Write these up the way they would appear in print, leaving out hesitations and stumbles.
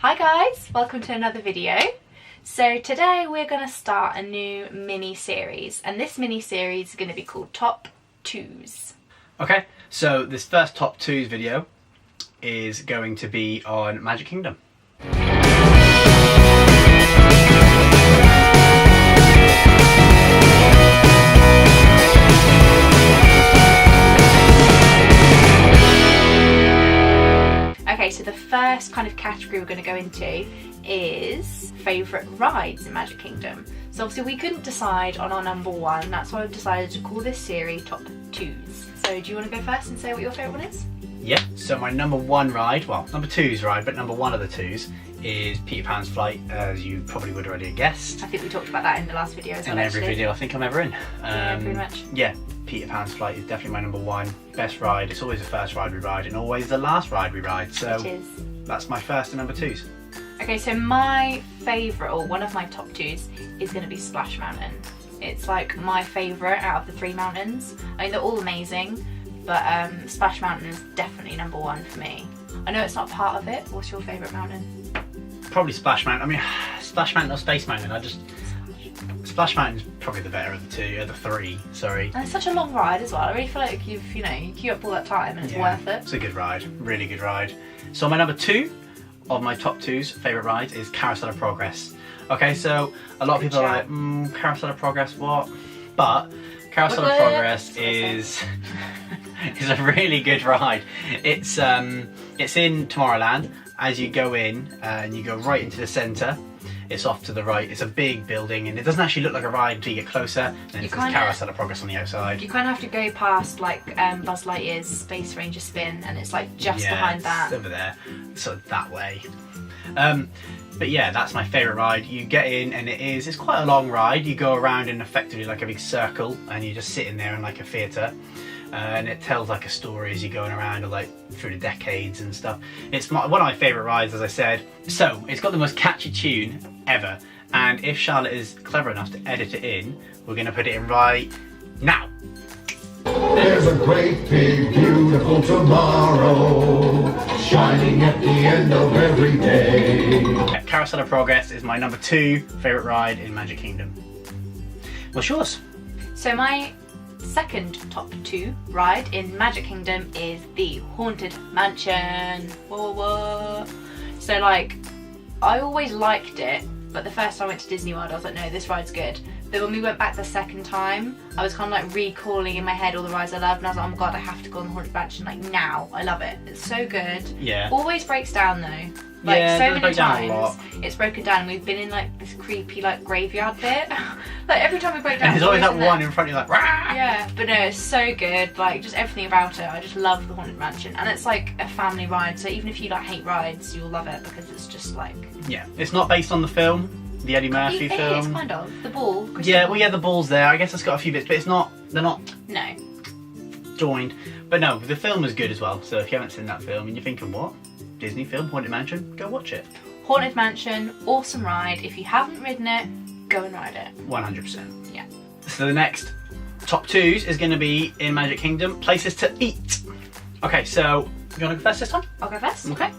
Hi guys, welcome to another video. So today we're going to start a new mini series, and this mini series is going to be called Top 2s. Okay, so this first Top 2s video is going to be on Magic Kingdom. Okay, so the first kind of category we're going to go into is favourite rides in Magic Kingdom. So obviously we couldn't decide on our number one, that's why I've decided to call this series Top 2s. So do you want to go first and say what your favourite one is? Yeah, so my number one ride, well, number two's ride, but number one of the twos is Peter Pan's Flight, as you probably would already have guessed. I think we talked about that in the last video as well. In every video I think I'm ever in. Yeah, pretty much. Yeah, Peter Pan's Flight is definitely my number one. Best ride, it's always the first ride we ride and always the last ride we ride. So It is. That's my first and number twos. Okay, so my favourite, or one of my top 2s, is going to be Splash Mountain. It's like my favourite out of the 3 mountains. I mean, they're all amazing, but Splash Mountain is definitely number one for me. I know it's not part of it. What's your favourite mountain? Probably Splash Mountain. I mean, Splash Mountain or Space Mountain. Splash Mountain's probably the better of the two, or the three, sorry. And it's such a long ride as well. I really feel like you queue up all that time and it's worth it. It's a good ride, really good ride. So my number 2 of my top 2's favourite rides is Carousel of Progress. Okay, so a lot of people are like, Carousel of Progress, what? But Carousel of Progress is a really good ride. It's in Tomorrowland. As you go in and you go right into the centre, it's off to the right. It's a big building and it doesn't actually look like a ride until you get closer. And it says Carousel of Progress on the outside. You kind of have to go past like Buzz Lightyear's Space Ranger spin, and it's like just behind that. It's over there, so that way. But yeah, that's my favourite ride. You get in and it's quite a long ride. You go around in effectively like a big circle and you just sit in there in like a theatre. And it tells like a story as you're going around, or like through the decades and stuff. It's one of my favourite rides, as I said. So it's got the most catchy tune ever, and if Charlotte is clever enough to edit it in, we're going to put it in right now. There's a great big beautiful tomorrow, shining at the end of every day. Yeah, Carousel of Progress is my number 2 favourite ride in Magic Kingdom. What's yours? So my second top 2 ride in Magic Kingdom is the Haunted Mansion. Whoa. So like, I always liked it, but the first time I went to Disney World I was like, no, this ride's good. But when we went back the second time, I was kind of like recalling in my head all the rides I loved, and I was like, oh my god, I have to go on the Haunted Mansion like now. I love it. It's so good. Yeah. Always breaks down though. Like yeah, so many times it's broken down. We've been in like this creepy like graveyard bit. Like every time we break down, And there's always that one in front of you like, rah! Yeah, but no, it's so good. Like just everything about it. I just love the Haunted Mansion, and it's like a family ride. So even if you like hate rides, you'll love it because it's just like. Yeah, it's not based on the film, the Eddie Murphy film. It is kind of the ball. Yeah, well, yeah, the ball's there. I guess it's got a few bits, but it's not. They're not. No. Joined. But no, the film was good as well. So if you haven't seen that film and you're thinking, what? Disney film, Haunted Mansion, go watch it. Haunted Mansion, awesome ride. If you haven't ridden it, go and ride it. 100%. Yeah. So the next top 2s is going to be in Magic Kingdom, places to eat. Okay, so you want to go first this time? I'll go first. Okay.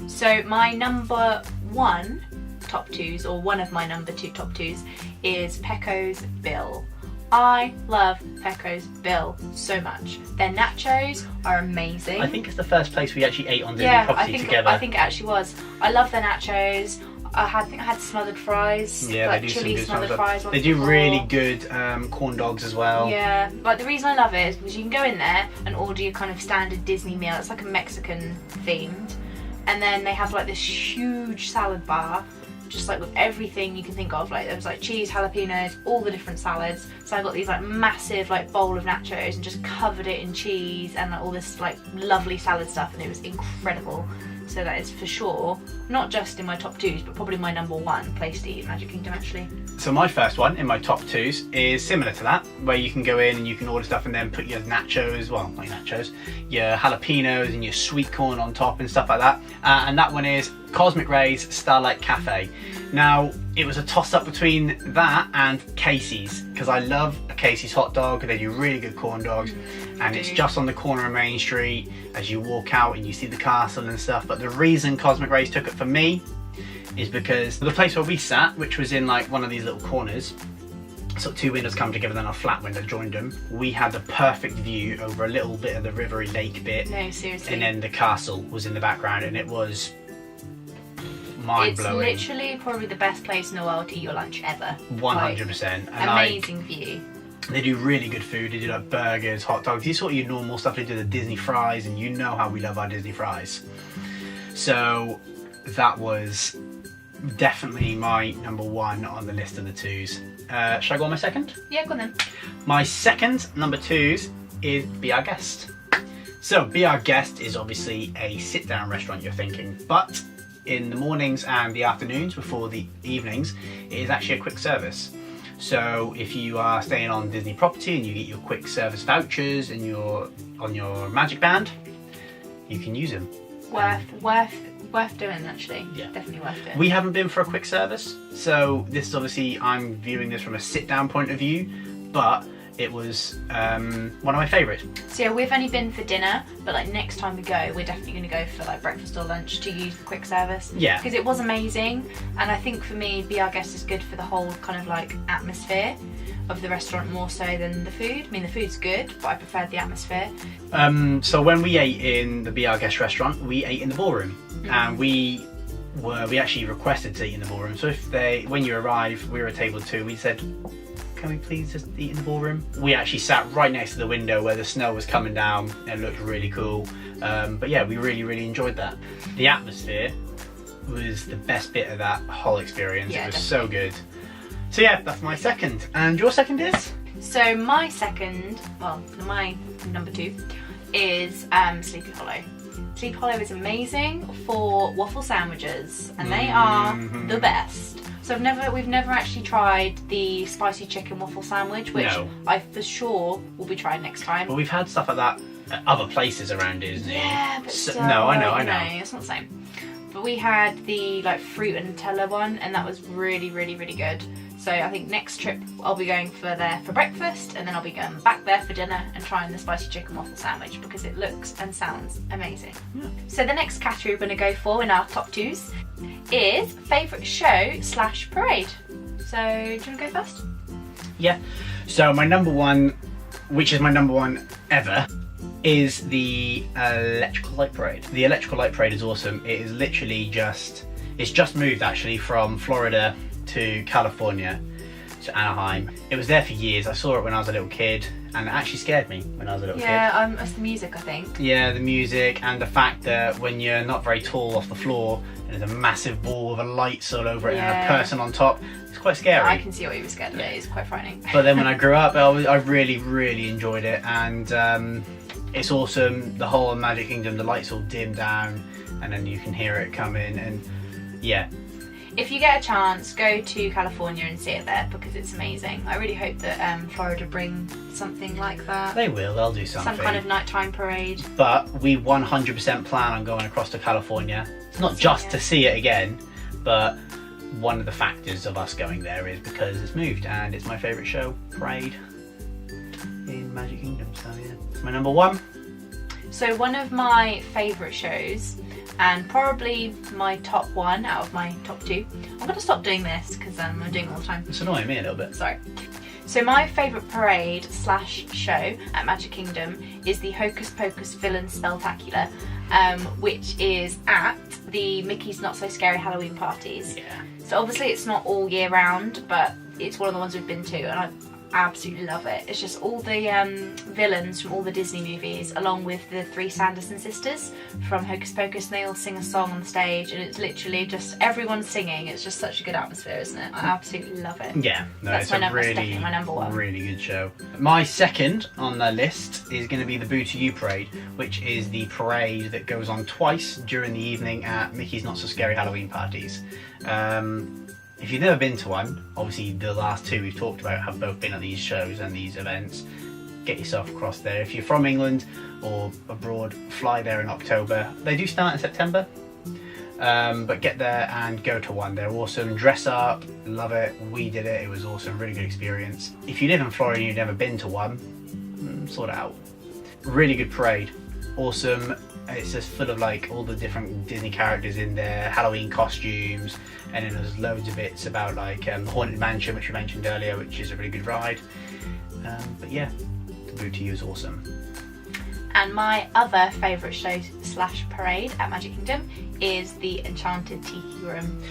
So my number 1 top 2s, or one of my number 2 top 2s, is Pecco's Bill. I love Pecco's Bill so much. Their nachos are amazing. I think it's the first place we actually ate on Disney property together. I think it actually was. I love their nachos. I think I had smothered fries. Yeah, like they do chili some good smothered fries. They do really good corn dogs as well. Yeah, like the reason I love it is because you can go in there and order your kind of standard Disney meal. It's like a Mexican themed, and then they have like this huge salad bar, just like with everything you can think of. Like there was like cheese, jalapenos, all the different salads. So I got these like massive like bowl of nachos and just covered it in cheese and like all this like lovely salad stuff, and it was incredible. So that is for sure not just in my top 2s, but probably my number 1 place to eat in Magic Kingdom actually. So my first one in my top 2s is similar to that, where you can go in and you can order stuff and then put your nachos, well not nachos, your jalapenos and your sweet corn on top and stuff like that. And that one is Cosmic Rays Starlight Cafe. Now, it was a toss-up between that and Casey's, because I love a Casey's hot dog. They do really good corn dogs, and it's just on the corner of Main Street as you walk out and you see the castle and stuff. But the reason Cosmic Rays took it for me is because the place where we sat, which was in like one of these little corners, so two windows come together, then a flat window joined them. We had the perfect view over a little bit of the rivery lake bit. No, seriously. And then the castle was in the background, and it was mind-blowing. It's literally probably the best place in the world to eat your lunch ever. 100%. And amazing view. They do really good food. They do like burgers, hot dogs, these sort of your normal stuff. They do the Disney fries, and you know how we love our Disney fries. So that was definitely my number one on the list of the twos. Should I go on my second? Yeah, go on then. My second number twos is Be Our Guest. So Be Our Guest is obviously a sit-down restaurant, you're thinking, but in the mornings and the afternoons before the evenings, it is actually a quick service. So if you are staying on Disney property and you get your quick service vouchers and on your Magic Band, you can use them. Worth doing, actually. Yeah. Definitely worth doing. We haven't been for a quick service, so this is obviously, I'm viewing this from a sit-down point of view, but it was one of my favourites. So yeah, we've only been for dinner, but like next time we go, we're definitely going to go for like breakfast or lunch to use the quick service. Yeah. Because it was amazing, and I think for me, Be Our Guest is good for the whole kind of like atmosphere of the restaurant more so than the food. I mean, the food's good, but I preferred the atmosphere. So when we ate in the Be Our Guest restaurant, we ate in the ballroom, and we actually requested to eat in the ballroom. So when you arrive, we were at table 2, we said, can we please just eat in the ballroom? We actually sat right next to the window where the snow was coming down. It looked really cool. But yeah, we really enjoyed that. The atmosphere was the best bit of that whole experience. Yeah, it was definitely. so good. So yeah, that's my second. And your second is? So my second, well, my number 2 is Sleepy Hollow. Sleepy Hollow is amazing for waffle sandwiches, and they are the best. So we've never actually tried the spicy chicken waffle sandwich, which No. I for sure will be trying next time. Well, we've had stuff like that at other places around Disney. Yeah, but So- still, no, I know. it's not the same. But we had the like fruit and Nutella one, and that was really good. So I think next trip I'll be going there for breakfast, and then I'll be going back there for dinner and trying the spicy chicken waffle sandwich because it looks and sounds amazing. Yeah. So the next category we're going to go for in our top 2s is favourite show/parade. So do you want to go first? Yeah. So my number one, which is my number one ever, is the Electrical Light Parade. The Electrical Light Parade is awesome. It is literally it's just moved actually from Florida to California to Anaheim. It was there for years. I saw it when I was a little kid, and it actually scared me when I was a little kid. Yeah, it's the music, I think. Yeah, the music and the fact that when you're not very tall off the floor, there's a massive ball of lights all over it and a person on top. It's quite scary. I can see why you were scared of it. It's quite frightening. But then when I grew up, I really enjoyed it, and it's awesome. The whole Magic Kingdom, the lights all dim down, and then you can hear it coming, and yeah. If you get a chance, go to California and see it there because it's amazing. I really hope that Florida bring something like that. They will, they'll do something. Some kind of nighttime parade. But we 100% plan on going across to California. It's not just to see it again, but one of the factors of us going there is because it's moved, and it's my favourite show, parade, in Magic Kingdom, so yeah. It's my number 1. So one of my favourite shows, and probably my top 1 out of my top 2. I'm going to stop doing this because I'm doing it all the time. It's annoying me a little bit. Sorry. So my favourite parade/show at Magic Kingdom is the Hocus Pocus Villain Spelltacular, which is at the Mickey's Not So Scary Halloween parties. Yeah. So obviously it's not all year round, but it's one of the ones we've been to, and I absolutely love it. It's just all the villains from all the Disney movies, along with the 3 Sanderson sisters from Hocus Pocus, and they all sing a song on the stage, and it's literally just everyone singing. It's just such a good atmosphere, isn't it? I absolutely love it. Yeah, no, That's it's my a number, definitely my number 1. really good show. My second on the list is going to be the Boo to You Parade, which is the parade that goes on twice during the evening at Mickey's Not So Scary Halloween parties. If you've never been to one, obviously the last 2 we've talked about have both been at these shows and these events. Get yourself across there. If you're from England or abroad, fly there in October. They do start in September, but get there and go to one. They're awesome. Dress up, love it. We did it. It was awesome. Really good experience. If you live in Florida and you've never been to one, sort it out. Really good parade. Awesome. it's just full of like all the different Disney characters in there, Halloween costumes, and then there's loads of bits about like the Haunted Mansion, which we mentioned earlier, which is a really good ride. But yeah, the Booty is awesome. And my other favourite show / parade at Magic Kingdom is the Enchanted Tiki Room.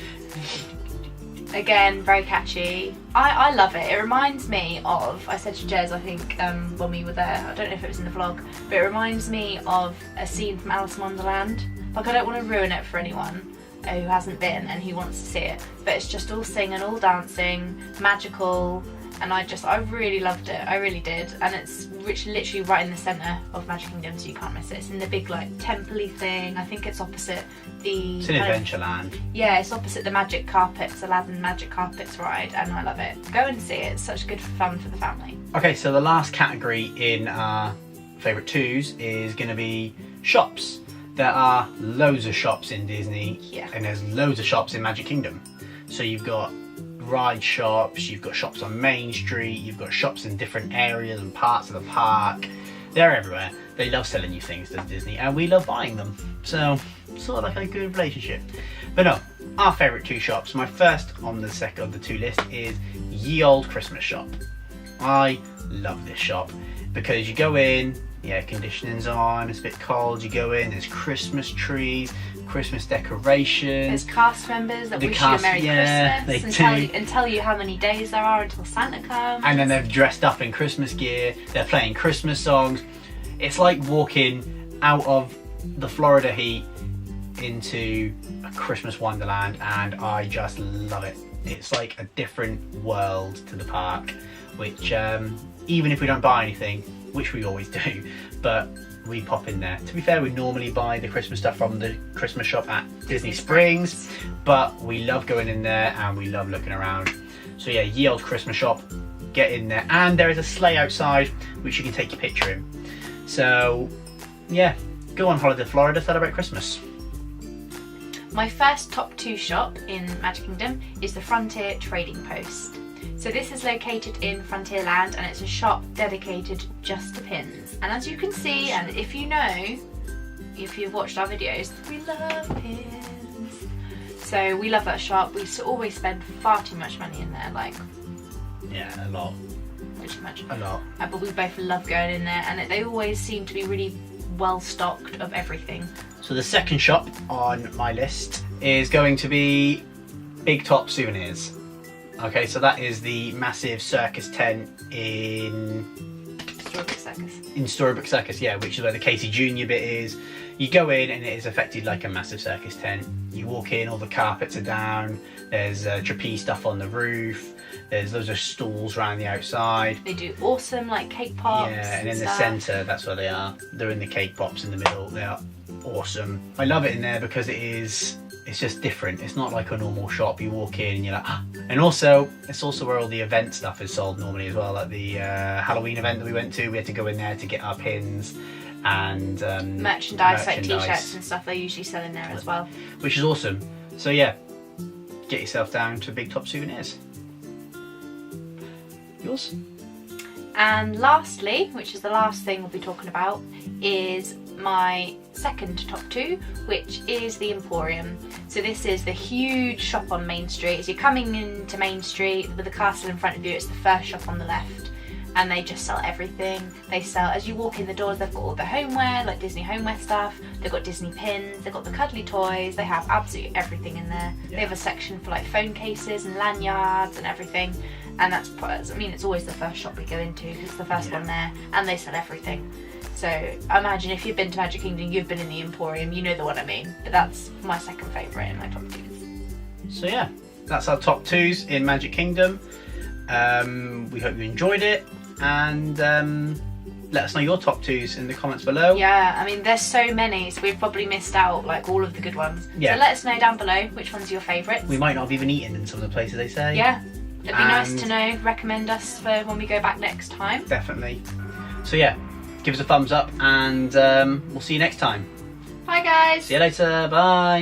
Again, very catchy. I love it. It reminds me of, I said to Jez, I think when we were there, I don't know if it was in the vlog, but it reminds me of a scene from Alice in Wonderland. Like, I don't want to ruin it for anyone who hasn't been and who wants to see it, but it's just all singing, all dancing, magical, and I really loved it. I really did. And it's literally right in the centre of Magic Kingdom, so you can't miss it. It's in the big like temple-y thing. I think it's opposite the... It's in Adventureland. Yeah, it's opposite the Magic Carpets, Aladdin Magic Carpets ride, and I love it. Go and see it. It's such good fun for the family. Okay, so the last category in our favourite twos is going to be shops. There are loads of shops in Disney, and there's loads of shops in Magic Kingdom. So you've got ride shops, you've got shops on Main Street, you've got shops in different areas and parts of the park. They're everywhere. They love selling you things, does Disney, and we love buying them. So, sort of like a good relationship. But no, our favourite two shops. My first on the second of the two list is Ye Olde Christmas Shop. I love this shop because you go in, yeah, conditioning's on, it's a bit cold, you go in, there's Christmas trees, Christmas decorations. There's cast members that wish you a Merry Christmas and tell you how many days there are until Santa comes. And then they're dressed up in Christmas gear, they're playing Christmas songs. It's like walking out of the Florida heat into a Christmas wonderland, and I just love it. It's like a different world to the park, which even if we don't buy anything, which we always do, but we pop in there. To be fair, we normally buy the Christmas stuff from the Christmas shop at Disney Springs, but we love going in there and we love looking around. So yeah, Ye Olde Christmas Shop, get in there, and there is a sleigh outside which you can take your picture in. So yeah, go on holiday to Florida, celebrate Christmas. My first top two shop in Magic Kingdom is the Frontier Trading Post. So this is located in Frontierland, and it's a shop dedicated just to pins. And as you can see, and if you know, if you've watched our videos, we love pins. So we love that shop. We always spend far too much money in there, like... Yeah, a lot. Way too much. A lot. But we both love going in there, and they always seem to be really well stocked of everything. So the second shop on my list is going to be Big Top Souvenirs. Okay, so that is the massive circus tent in Storybook Circus, yeah, which is where the Casey Jr. bit is. You go in and it is affected like a massive circus tent. You walk in, all the carpets are down, there's trapeze stuff on the roof, there's loads of stalls around the outside. They do awesome like cake pops. Yeah, and in the centre, that's where they are. They're in the cake pops in the middle. They are awesome. I love it in there because it's just different. It's not like a normal shop. You walk in and you're like, ah. And also, it's also where all the event stuff is sold normally as well. Like the Halloween event that we went to, we had to go in there to get our pins and merchandise, like t-shirts and stuff. They usually sell in there as well, which is awesome. So yeah, get yourself down to Big Top Souvenirs. Yours? And lastly, which is the last thing we'll be talking about, is my second top two, which is the Emporium. So this is the huge shop on Main Street. As you're coming into Main Street with the castle in front of you, it's the first shop on the left, and they just sell everything. They sell, as you walk in the doors, they've got all the homeware, like Disney homeware stuff, they've got Disney pins, they've got the cuddly toys, they have absolutely everything in there. Yeah. They have a section for like phone cases and lanyards and everything, and I mean, it's always the first shop we go into, it's the first one there, and they sell everything. So imagine if you've been to Magic Kingdom, you've been in the Emporium, you know the one I mean. But that's my second favourite in my top twos. So yeah, that's our top twos in Magic Kingdom. We hope you enjoyed it, and let us know your top twos in the comments below. Yeah, I mean there's so many, so we've probably missed out like all of the good ones. Yeah. So let us know down below which one's your favourites. We might not have even eaten in some of the places they say. Yeah, it'd be nice to know. Recommend us for when we go back next time. Definitely. So yeah, give us a thumbs up, and we'll see you next time. Bye guys. See you later. Bye.